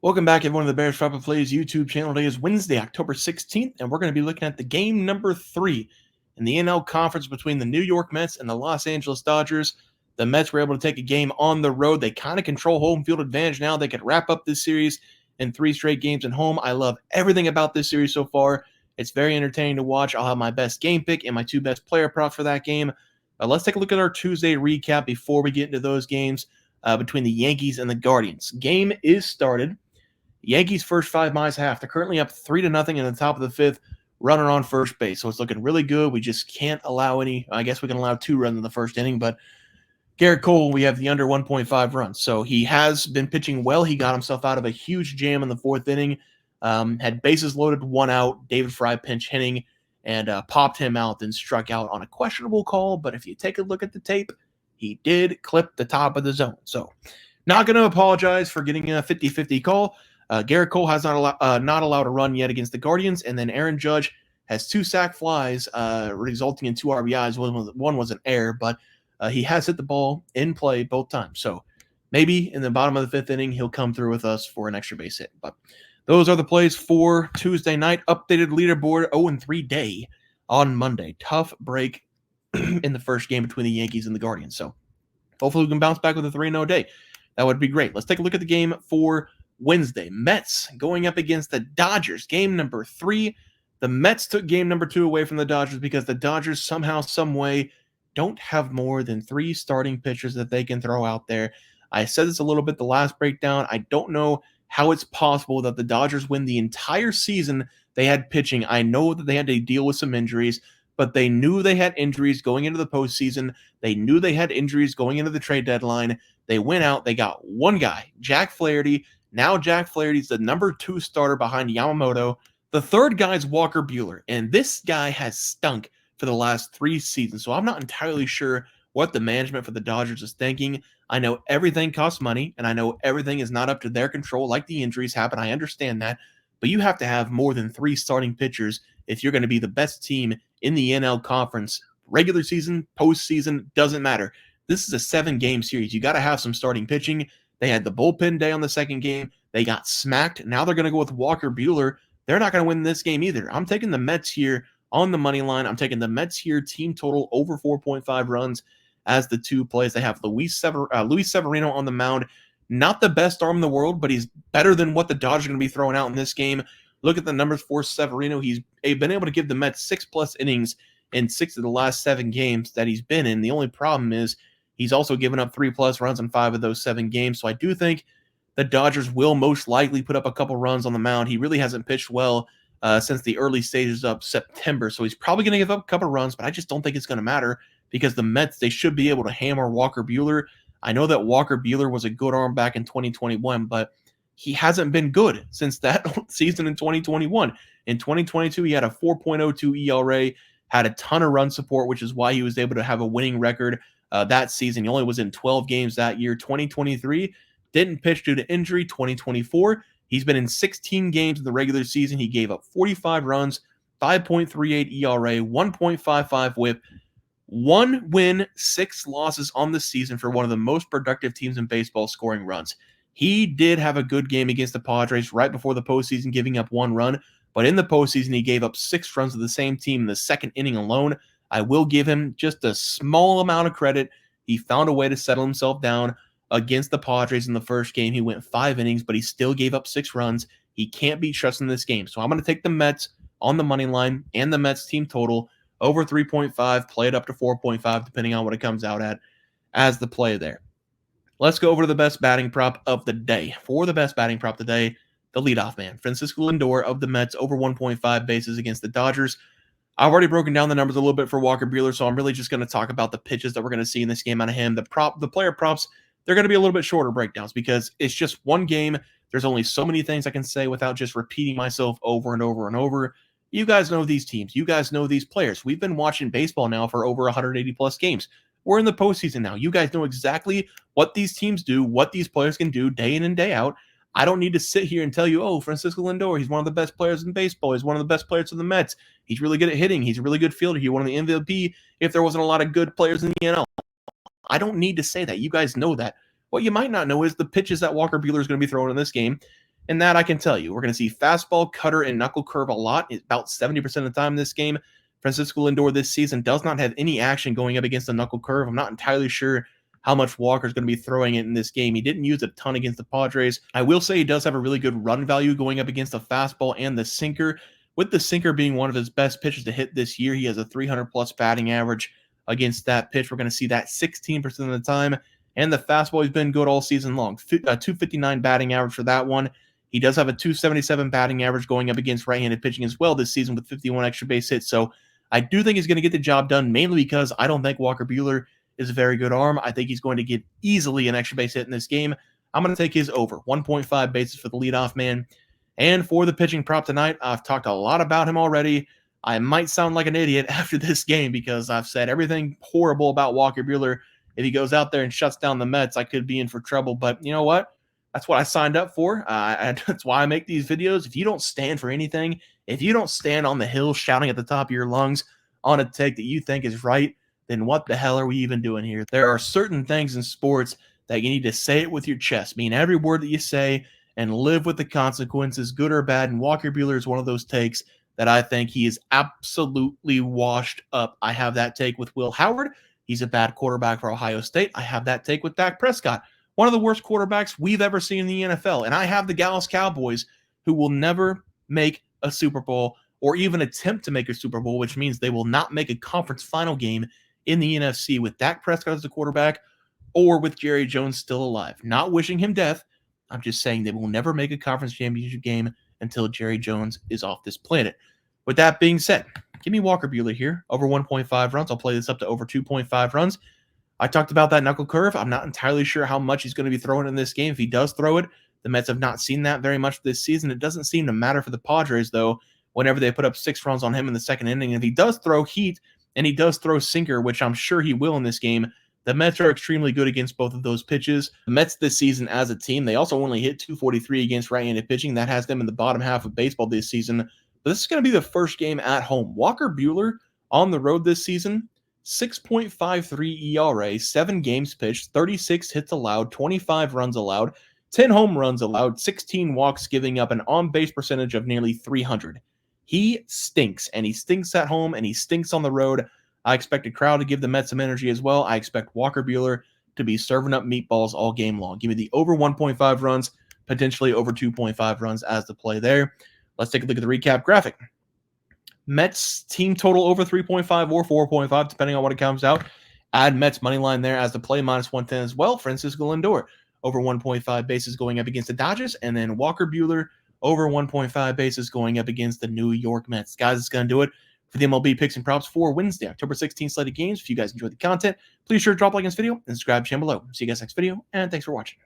Welcome back, everyone, to the Bears Proper Plays YouTube channel. Today is Wednesday, October 16th, and we're going to be looking at the game number 3 in the NL Conference between the New York Mets and the Los Angeles Dodgers. The Mets were able to take a game on the road. They kind of control home field advantage now. They could wrap up this series in 3 straight games at home. I love everything about this series so far. It's very entertaining to watch. I'll have my best game pick and my 2 best player props for that game. Let's take a look at our Tuesday recap before we get into those games between the Yankees and the Guardians. Game is started. Yankees first 5 minus half. They're currently up 3-0 in the top of the 5th, runner on first base. So it's looking really good. We just can't allow any. I guess we can allow 2 runs in the first inning, but Garrett Cole, we have the under 1.5 runs. So he has been pitching well. He got himself out of a huge jam in the 4th inning. Had bases loaded, 1 out, David Fry pinch hitting, and popped him out, then struck out on a questionable call. But if you take a look at the tape, he did clip the top of the zone. So not going to apologize for getting a 50-50 call. Garrett Cole has not allowed a run yet against the Guardians, and then Aaron Judge has 2 sac flies, resulting in 2 RBIs. One was an error, but he has hit the ball in play both times. So maybe in the bottom of the 5th inning, he'll come through with us for an extra base hit. But those are the plays for Tuesday night. Updated leaderboard 0-3 day on Monday. Tough break in the first game between the Yankees and the Guardians. So hopefully we can bounce back with a 3-0 day. That would be great. Let's take a look at the game for Wednesday. Mets going up against the Dodgers. Game number 3. The Mets took game number 2 away from the Dodgers because the Dodgers somehow, some way, don't have more than 3 starting pitchers that they can throw out there. I said this a little bit the last breakdown. I don't know how it's possible that the Dodgers win the entire season they had pitching. I know that they had to deal with some injuries, but they knew they had injuries going into the postseason. They knew they had injuries going into the trade deadline. They went out. They got one guy, Jack Flaherty. Now Jack Flaherty's the number 2 starter behind Yamamoto. The third guy is Walker Buehler, and this guy has stunk for the last 3 seasons. So I'm not entirely sure what the management for the Dodgers is thinking. I know everything costs money, and I know everything is not up to their control, like the injuries happen. I understand that. But you have to have more than 3 starting pitchers if you're going to be the best team in the NL Conference. Regular season, postseason, doesn't matter. This is a 7-game series. You got to have some starting pitching. They had the bullpen day on the 2nd game. They got smacked. Now they're going to go with Walker Buehler. They're not going to win this game either. I'm taking the Mets here on the money line. I'm taking the Mets here, team total over 4.5 runs as the 2 plays. They have Luis Severino on the mound. Not the best arm in the world, but he's better than what the Dodgers are going to be throwing out in this game. Look at the numbers for Severino. He's been able to give the Mets 6+ innings in 6 of the last 7 games that he's been in. The only problem is he's also given up 3+ runs in 5 of those 7 games. So I do think the Dodgers will most likely put up a couple runs on the mound. He really hasn't pitched well since the early stages of September. So he's probably going to give up a couple runs, but I just don't think it's going to matter because the Mets, they should be able to hammer Walker Buehler. I know that Walker Buehler was a good arm back in 2021, but he hasn't been good since that season in 2021. In 2022, he had a 4.02 ERA, had a ton of run support, which is why he was able to have a winning record that season. He only was in 12 games that year. 2023, didn't pitch due to injury. 2024, he's been in 16 games in the regular season. He gave up 45 runs, 5.38 ERA, 1.55 whip, 1 win, 6 losses on the season for one of the most productive teams in baseball scoring runs. He did have a good game against the Padres right before the postseason, giving up 1 run. But in the postseason, he gave up 6 runs to the same team in the 2nd inning alone. I will give him just a small amount of credit. He found a way to settle himself down against the Padres in the first game. He went 5 innings, but he still gave up 6 runs. He can't be trusted in this game. So I'm going to take the Mets on the money line and the Mets team total over 3.5, play it up to 4.5, depending on what it comes out at as the play there. Let's go over to the best batting prop of the day. For the best batting prop of the day, the leadoff man, Francisco Lindor of the Mets, over 1.5 bases against the Dodgers. I've already broken down the numbers a little bit for Walker Buehler, so I'm really just going to talk about the pitches that we're going to see in this game out of him. The player props, they're going to be a little bit shorter breakdowns because it's just one game. There's only so many things I can say without just repeating myself over and over and over. You guys know these teams. You guys know these players. We've been watching baseball now for over 180+ games. We're in the postseason now. You guys know exactly what these teams do, what these players can do day in and day out. I don't need to sit here and tell you, oh, Francisco Lindor, he's one of the best players in baseball. He's one of the best players of the Mets. He's really good at hitting. He's a really good fielder. He won the MVP if there wasn't a lot of good players in the NL. I don't need to say that. You guys know that. What you might not know is the pitches that Walker Buehler is going to be throwing in this game. And that I can tell you. We're going to see fastball, cutter, and knuckle curve a lot. About 70% of the time in this game. Francisco Lindor this season does not have any action going up against the knuckle curve. I'm not entirely sure how much Walker's going to be throwing it in this game. He didn't use a ton against the Padres. I will say he does have a really good run value going up against the fastball and the sinker. With the sinker being one of his best pitches to hit this year, he has a 300-plus batting average against that pitch. We're going to see that 16% of the time. And the fastball has been good all season long. 259 batting average for that one. He does have a 277 batting average going up against right-handed pitching as well this season with 51 extra base hits. So I do think he's going to get the job done, mainly because I don't think Walker Buehler is a very good arm. I think he's going to get easily an extra base hit in this game. I'm going to take his over 1.5 bases for the leadoff man. And for the pitching prop tonight, I've talked a lot about him already. I might sound like an idiot after this game because I've said everything horrible about Walker Buehler. If he goes out there and shuts down the Mets, I could be in for trouble. But you know what? That's what I signed up for. That's why I make these videos. If you don't stand for anything, if you don't stand on the hill shouting at the top of your lungs on a take that you think is right, then what the hell are we even doing here? There are certain things in sports that you need to say it with your chest. Mean every word that you say and live with the consequences, good or bad. And Walker Buehler is one of those takes that I think he is absolutely washed up. I have that take with Will Howard. He's a bad quarterback for Ohio State. I have that take with Dak Prescott, one of the worst quarterbacks we've ever seen in the NFL. And I have the Dallas Cowboys, who will never make a Super Bowl or even attempt to make a Super Bowl, which means they will not make a conference final game in the NFC with Dak Prescott as the quarterback or with Jerry Jones still alive. Not wishing him death. I'm just saying they will never make a conference championship game until Jerry Jones is off this planet. With that being said, give me Walker Buehler here, over 1.5 runs. I'll play this up to over 2.5 runs. I talked about that knuckle curve. I'm not entirely sure how much he's going to be throwing in this game. If he does throw it, the Mets have not seen that very much this season. It doesn't seem to matter for the Padres, though, whenever they put up 6 runs on him in the second inning. If he does throw heat and he does throw sinker, which I'm sure he will in this game, the Mets are extremely good against both of those pitches. The Mets this season as a team, they also only hit 243 against right-handed pitching. That has them in the bottom half of baseball this season. But this is going to be the first game at home. Walker Buehler on the road this season, 6.53 ERA, 7 games pitched, 36 hits allowed, 25 runs allowed, 10 home runs allowed, 16 walks, giving up an on-base percentage of nearly 300. He stinks, and he stinks at home, and he stinks on the road. I expect a crowd to give the Mets some energy as well. I expect Walker Buehler to be serving up meatballs all game long. Give me the over 1.5 runs, potentially over 2.5 runs as the play there. Let's take a look at the recap graphic. Mets team total over 3.5 or 4.5, depending on what it comes out. Add Mets money line there as the play minus 110 as well. Francisco Lindor over 1.5 bases going up against the Dodgers, and then Walker Buehler over 1.5 bases going up against the New York Mets. Guys, it's going to do it for the MLB picks and props for Wednesday, October 16th slated games. If you guys enjoyed the content, please sure to drop a like on this video and subscribe to the channel below. See you guys next video, and thanks for watching.